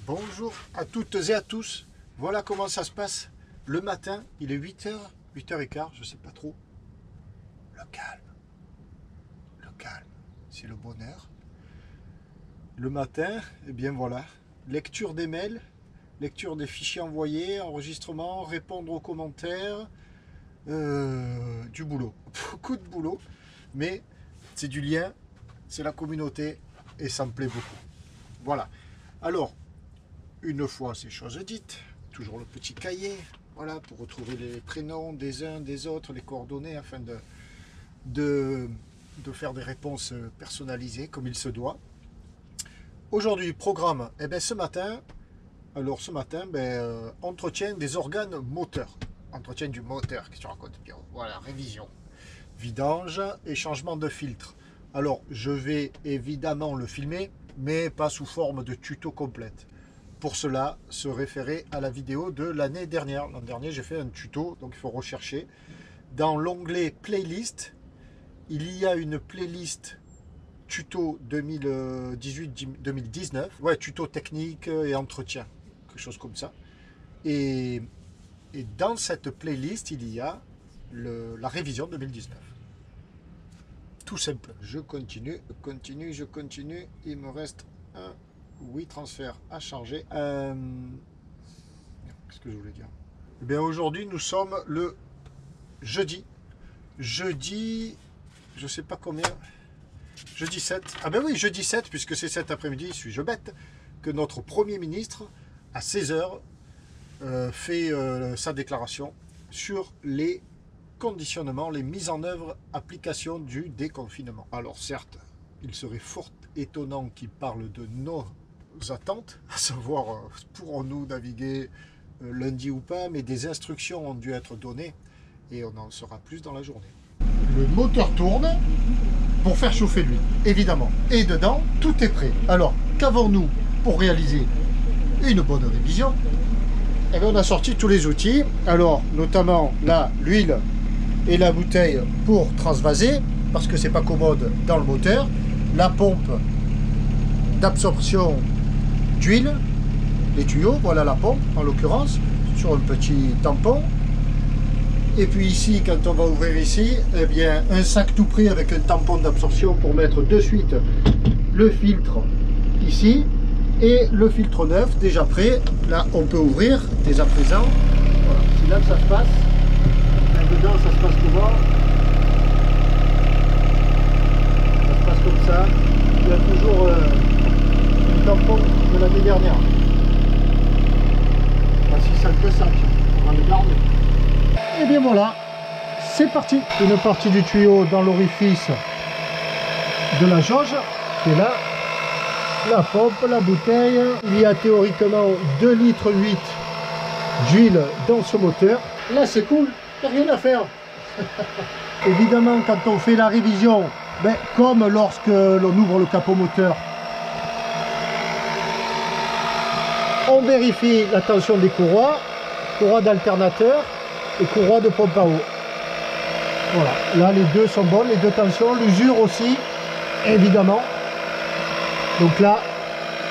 Bonjour à toutes et à tous. Voilà comment ça se passe le matin. Il est 8h, 8h15, je sais pas trop. Le calme, c'est le bonheur. Le matin, et bien voilà, lecture des mails, lecture des fichiers envoyés, enregistrement, répondre aux commentaires, du boulot, beaucoup de boulot, mais c'est du lien, c'est la communauté et ça me plaît beaucoup. Voilà. Alors, une fois ces choses dites, toujours le petit cahier, voilà, pour retrouver les prénoms des uns, des autres, les coordonnées, afin de faire des réponses personnalisées comme il se doit. Aujourd'hui, programme, eh bien, ce matin, entretien des organes moteurs. Entretien du moteur, qu'est-ce que tu racontes bien? Voilà, révision, vidange et changement de filtre. Alors, je vais évidemment le filmer, mais pas sous forme de tuto complète. Pour cela, se référer à la vidéo de l'année dernière. L'an dernier, j'ai fait un tuto, donc il faut rechercher. Dans l'onglet playlist, il y a une playlist tuto 2018-2019. Ouais, tuto technique et entretien, quelque chose comme ça. Et dans cette playlist, il y a la révision 2019. Tout simple. Je continue. Il me reste un transfert à charger. Qu'est-ce que je voulais dire? Eh bien, aujourd'hui, nous sommes le jeudi. Jeudi, je sais pas combien. Jeudi 7. Ah ben oui, jeudi 7, puisque c'est cet après-midi, suis-je bête, que notre Premier ministre, à 16h, fait sa déclaration sur les conditionnements, les mises en œuvre, application du déconfinement. Alors certes, il serait fort étonnant qu'il parle de nos attentes, à savoir pourrons-nous naviguer lundi ou pas, mais des instructions ont dû être données et on en saura plus dans la journée. Le moteur tourne pour faire chauffer l'huile, évidemment. Et dedans, tout est prêt. Alors, qu'avons-nous pour réaliser une bonne révision? Eh bien, on a sorti tous les outils. Alors, notamment là, l'huile et la bouteille pour transvaser, parce que c'est pas commode dans le moteur. La pompe d'absorption d'huile, les tuyaux, voilà la pompe en l'occurrence, sur un petit tampon. Et puis ici, quand on va ouvrir ici, eh bien un sac tout prêt avec un tampon d'absorption pour mettre de suite le filtre ici et le filtre neuf déjà prêt. Là, on peut ouvrir dès à présent. Voilà, c'est là que ça se passe. Là dedans, ça se passe comment? Ça se passe comme ça. Il y a toujours le tampon de l'année dernière. Voici ça que ça, on va le garder. Et bien voilà, c'est parti. Une partie du tuyau dans l'orifice de la jauge, qui est là. La pompe, la bouteille. Il y a théoriquement 2,8 litres d'huile dans ce moteur. Là c'est cool, il n'y a rien à faire. Évidemment, quand on fait la révision, ben, comme lorsque l'on ouvre le capot moteur, on vérifie la tension des courroies d'alternateur et courroies de pompe à eau. Voilà, là les deux sont bonnes, les deux tensions, l'usure aussi, évidemment. Donc là,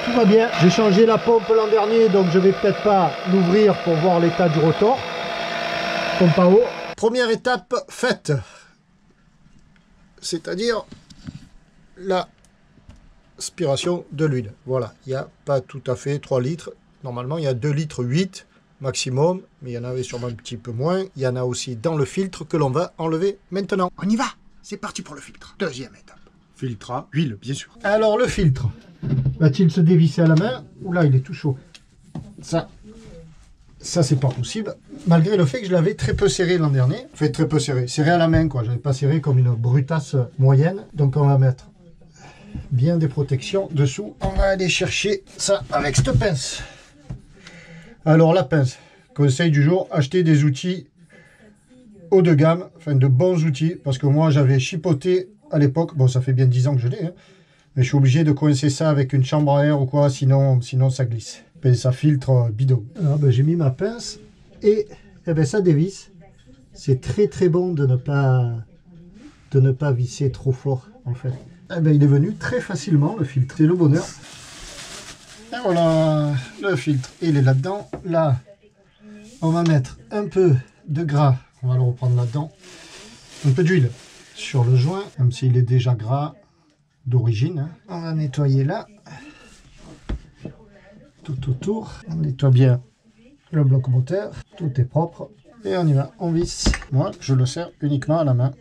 tout va bien. J'ai changé la pompe l'an dernier, donc je vais peut-être pas l'ouvrir pour voir l'état du rotor. Pompe à eau. Première étape faite, c'est-à-dire l'aspiration de l'huile. Voilà, il n'y a pas tout à fait 3 litres. Normalement, il y a 2,8 litres maximum, mais il y en avait sûrement un petit peu moins. Il y en a aussi dans le filtre que l'on va enlever maintenant. On y va, c'est parti pour le filtre. Deuxième étape. Filtre à huile, bien sûr. Alors le filtre, va-t-il se dévisser à la main? Oula, il est tout chaud. Ça c'est pas possible, malgré le fait que je l'avais très peu serré l'an dernier. Enfin, très peu serré à la main, quoi. J'avais pas serré comme une brutasse moyenne. Donc on va mettre bien des protections dessous. On va aller chercher ça avec cette pince. Alors la pince, conseil du jour, acheter des outils haut de gamme, enfin de bons outils, parce que moi j'avais chipoté à l'époque, bon ça fait bien 10 ans que je l'ai, hein, mais je suis obligé de coincer ça avec une chambre à air ou quoi, sinon ça glisse. Et ça filtre bidon. Alors ben, j'ai mis ma pince et ben, ça dévisse. C'est très très bon de ne pas visser trop fort en fait. Eh ben, il est venu très facilement le filtre, c'est le bonheur. Et voilà, le filtre, il est là-dedans. Là, on va mettre un peu de gras, on va le reprendre là-dedans. Un peu d'huile sur le joint, même s'il est déjà gras d'origine. Hein. On va nettoyer là, tout autour. On nettoie bien le bloc moteur, tout est propre. Et on y va, on visse. Moi, je le sers uniquement à la main.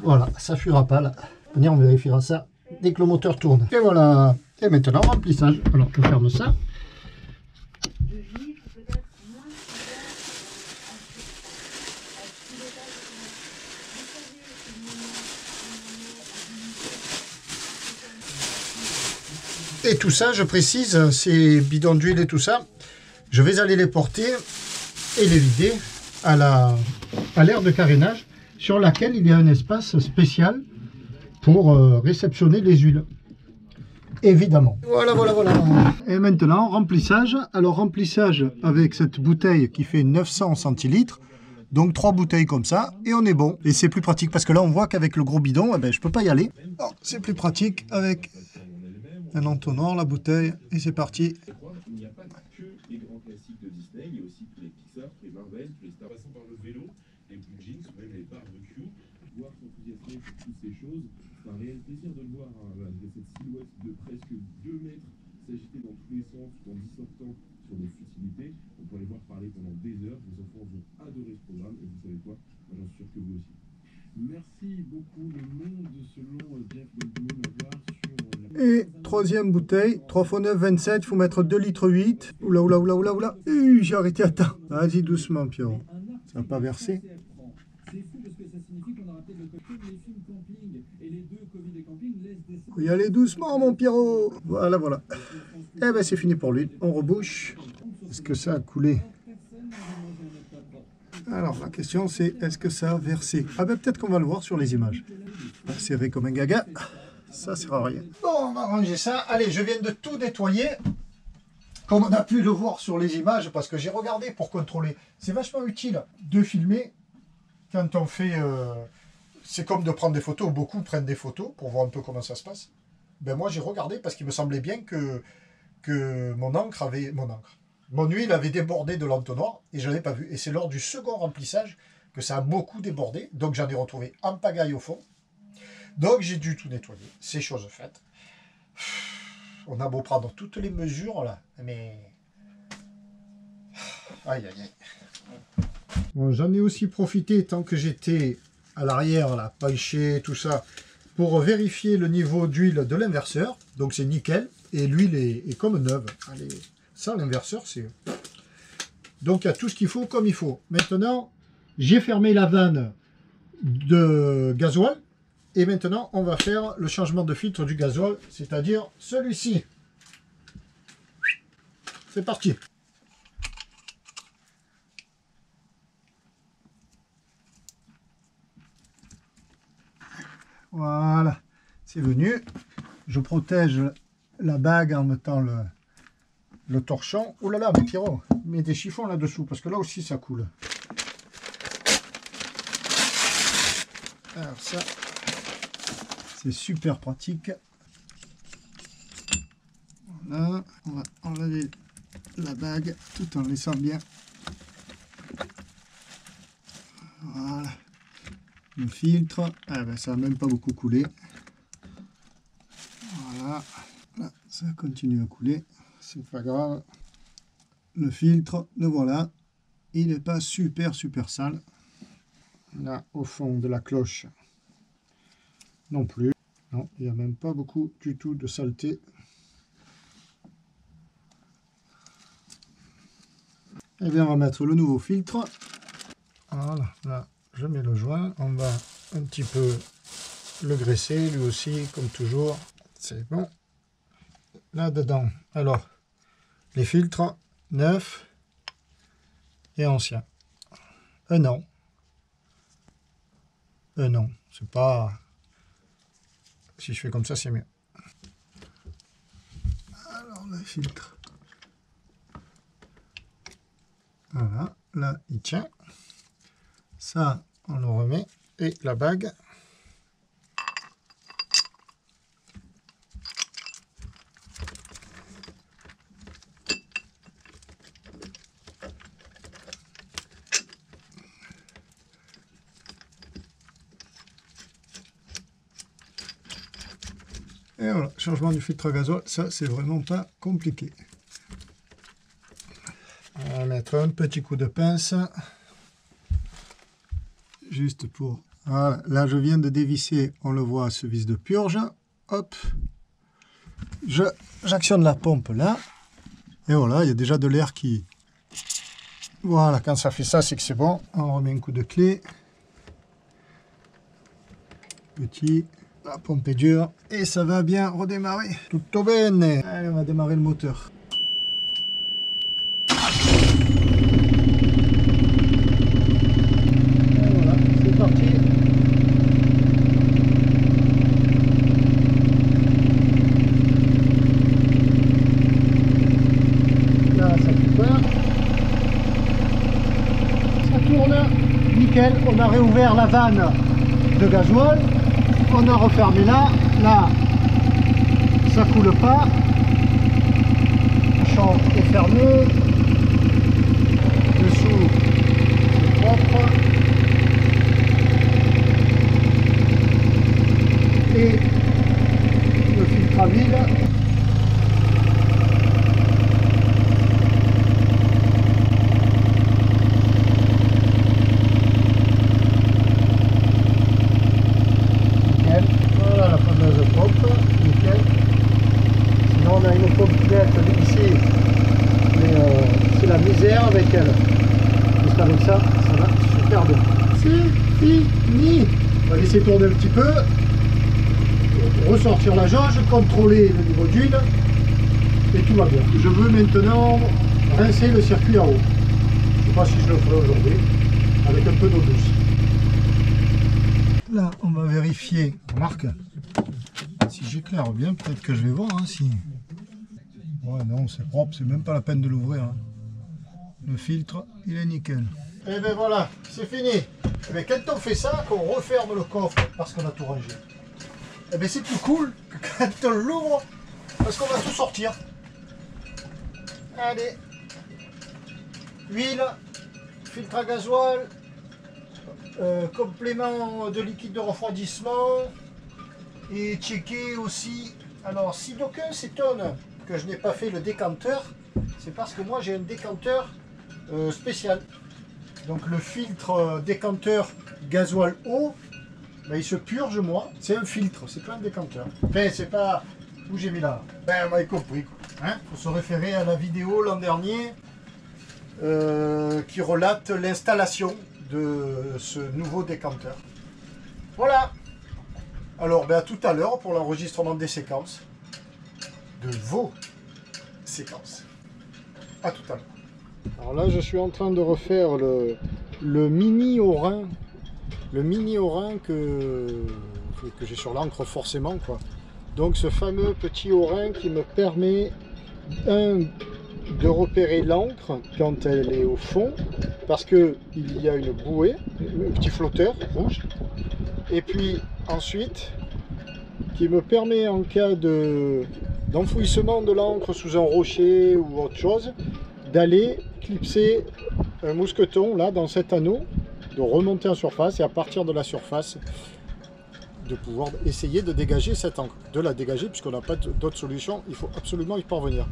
Voilà, ça fuira pas là. On vérifiera ça dès que le moteur tourne. Et voilà. Et maintenant, remplissage. Alors, on ferme ça. Et tout ça, je précise, ces bidons d'huile et tout ça, je vais aller les porter et les vider à l'aire de carénage sur laquelle il y a un espace spécial pour réceptionner les huiles. Évidemment. Voilà, voilà, voilà. Et maintenant, remplissage. Alors, remplissage avec cette bouteille qui fait 900 centilitres. Donc, 3 bouteilles comme ça, et on est bon. Et c'est plus pratique, parce que là, on voit qu'avec le gros bidon, eh ben, je peux pas y aller. C'est plus pratique avec un entonnoir, la bouteille, et c'est parti. Il n'y a pas que les grands classiques de Disney, il y a aussi tous les Pixar, tous les Marvel, tous les Star, passant par le vélo, les blue jeans, ou même les barbecues. Voir s'enthousiasmer pour toutes ces choses, c'est un réel plaisir de le voir, hein, voilà, de cette silhouette de presque 2 mètres s'agiter dans tous les sens, tout en dissortant sur des futilités. On pourrait les voir parler pendant des heures. Vos enfants vont adorer ce programme, et vous savez quoi, moi j'en suis sûr que vous aussi. Merci beaucoup, le monde selon Jeff Goldblum à voir sur... Et troisième bouteille, 3 x 9, 27, il faut mettre 2 litres 8. Oula, oula, oula, oula, oula. J'ai arrêté à temps. Vas-y doucement, Pierrot. Ça va pas verser. C'est fou parce que ça signifie qu'on aura peut-être le côté les films camping et les deux Covid et camping laissent des... Faut y aller doucement, mon Pierrot. Voilà, voilà. Eh ben, c'est fini pour lui. On rebouche. Est-ce que ça a coulé? Alors, la question, c'est est-ce que ça a versé? Ah ben, peut-être qu'on va le voir sur les images. Serré comme un gaga. Ça sert à rien. Bon, on va ranger ça. Allez, je viens de tout nettoyer. Comme on a pu le voir sur les images, parce que j'ai regardé pour contrôler. C'est vachement utile de filmer quand on fait... c'est comme de prendre des photos. Beaucoup prennent des photos pour voir un peu comment ça se passe. Ben moi, j'ai regardé parce qu'il me semblait bien que mon encre avait... Mon huile avait débordé de l'entonnoir et je ne l'avais pas vu. Et c'est lors du second remplissage que ça a beaucoup débordé. Donc j'en ai retrouvé en pagaille au fond. Donc j'ai dû tout nettoyer. C'est chose faite. On a beau prendre toutes les mesures là, mais... Aïe aïe aïe. Bon, j'en ai aussi profité tant que j'étais à l'arrière, là, penché, tout ça, pour vérifier le niveau d'huile de l'inverseur. Donc c'est nickel. Et l'huile est comme neuve. Allez, ça, l'inverseur, c'est... Donc il y a tout ce qu'il faut comme il faut. Maintenant, j'ai fermé la vanne de gasoil. Et maintenant, on va faire le changement de filtre du gasoil, c'est-à-dire celui-ci. C'est parti. Voilà, c'est venu. Je protège la bague en mettant le torchon. Oh là là, mais Pierrot, mets des chiffons là-dessous, parce que là aussi ça coule. Alors ça... C'est super pratique. Voilà, on va enlever la bague tout en laissant bien. Voilà. Le filtre, ah ben, ça n'a même pas beaucoup coulé. Voilà, là, ça continue à couler, c'est pas grave. Le filtre, le voilà. Il n'est pas super sale. Là, au fond de la cloche, non plus. Non, il n'y a même pas beaucoup du tout de saleté. Et bien, on va mettre le nouveau filtre. Voilà, là, je mets le joint. On va un petit peu le graisser, lui aussi, comme toujours. C'est bon. Là-dedans, alors, les filtres neufs et anciens. Non. Non, c'est pas... Si je fais comme ça, c'est mieux. Alors, le filtre. Voilà, là, il tient. Ça, on le remet. Et la bague. Et voilà, changement du filtre à gasoil, ça c'est vraiment pas compliqué. On va mettre un petit coup de pince. Juste pour... Voilà, là je viens de dévisser, on le voit, ce vis de purge. Hop. J'actionne la pompe là. Et voilà, il y a déjà de l'air qui... Voilà, quand ça fait ça, c'est que c'est bon. On remet un coup de clé. Petit. La pompe est dure. Et ça va bien redémarrer. Tutto bene. Allez, on va démarrer le moteur. Et voilà, c'est parti. Nickel, on a réouvert la vanne de gasoil, on a refermé là, ça coule pas, le champ est fermé, dessous c'est propre, et le filtre à vide. Avec elle. Juste avec ça, ça va super bien. C'est fini. On va laisser tourner un petit peu. Ressortir la jauge, contrôler le niveau d'huile. Et tout va bien. Je veux maintenant rincer le circuit à eau. Je ne sais pas si je le ferai aujourd'hui. Avec un peu d'eau douce. Là, on va vérifier. Remarque, si j'éclaire bien, peut-être que je vais voir hein, si... Ouais, non, c'est propre, c'est même pas la peine de l'ouvrir. Hein. Le filtre, il est nickel. Et ben voilà, c'est fini. Mais quand on fait ça, qu'on referme le coffre parce qu'on a tout rangé, et ben c'est plus cool que quand on l'ouvre parce qu'on va tout sortir. Allez, huile, filtre à gasoil, complément de liquide de refroidissement et checker aussi. Alors, si d'aucuns s'étonnent que je n'ai pas fait le décanteur, c'est parce que moi j'ai un décanteur spécial. Donc le filtre décanteur gasoil eau, ben, il se purge moi. C'est un filtre, c'est pas un décanteur. Enfin, c'est pas où j'ai mis là. Ben, vous m'avez compris. Hein, faut se référer à la vidéo l'an dernier qui relate l'installation de ce nouveau décanteur. Voilà. Alors, ben, à tout à l'heure pour l'enregistrement des séquences. De vos séquences. À tout à l'heure. Alors là, je suis en train de refaire le mini Orin. Le mini Orin que j'ai sur l'encre forcément, quoi. Donc ce fameux petit Orin qui me permet de repérer l'encre quand elle est au fond, parce que il y a une bouée, un petit flotteur rouge, et puis ensuite qui me permet en cas d'enfouissement de l'encre sous un rocher ou autre chose, d'aller clipser un mousqueton là dans cet anneau, de remonter en surface et à partir de la surface de pouvoir essayer de dégager cette encre, de la dégager puisqu'on n'a pas d'autre solution, il faut absolument y parvenir.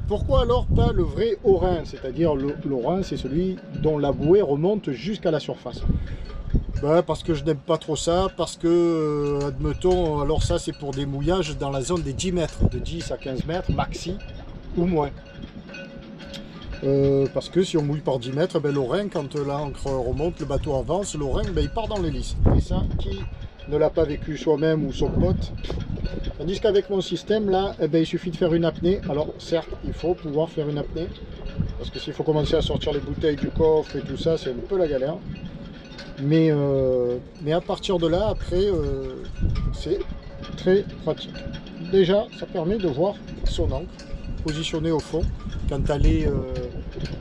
Pourquoi alors pas le vrai Orin, c'est-à-dire l'Orin, c'est celui dont la bouée remonte jusqu'à la surface? Ben, parce que je n'aime pas trop ça, parce que, admettons, alors ça c'est pour des mouillages dans la zone des 10 mètres, de 10 à 15 mètres maxi, ou moins. Parce que si on mouille par 10 mètres, ben, l'Orin, quand l'encre remonte, le bateau avance, l'Orin, ben, il part dans l'hélice. Et ça, qui ne l'a pas vécu soi-même ou son pote? Tandis qu'avec mon système, là, eh ben, il suffit de faire une apnée. Alors, certes, il faut pouvoir faire une apnée, parce que s'il faut commencer à sortir les bouteilles du coffre et tout ça, c'est un peu la galère. Mais à partir de là, après, c'est très pratique. Déjà, ça permet de voir son encre positionnée au fond, quand elle est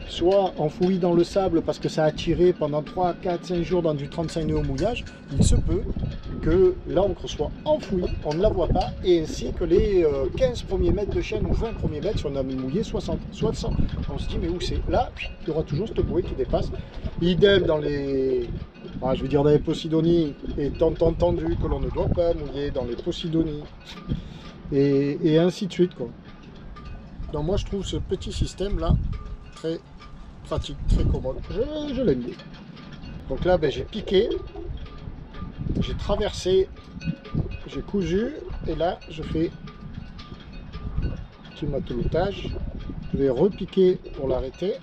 soit enfouie dans le sable parce que ça a tiré pendant 3, 4, 5 jours dans du 35 nœuds au mouillage, il se peut que l'encre soit enfouie, on ne la voit pas, et ainsi que les 15 premiers mètres de chaîne ou 20 premiers mètres si on a mis mouillé 60, soit 100. On se dit mais où c'est? Là, il y aura toujours cette bouée qui dépasse. Idem dans les Ah, je veux dire dans les Posidonies, étant entendu que l'on ne doit pas mouiller dans les Posidonies, et ainsi de suite, quoi. Donc moi je trouve ce petit système là très pratique, très commode, je l'aime bien. Donc là ben, j'ai piqué, j'ai traversé, j'ai cousu, et là je fais petit matelotage, je vais repiquer pour l'arrêter.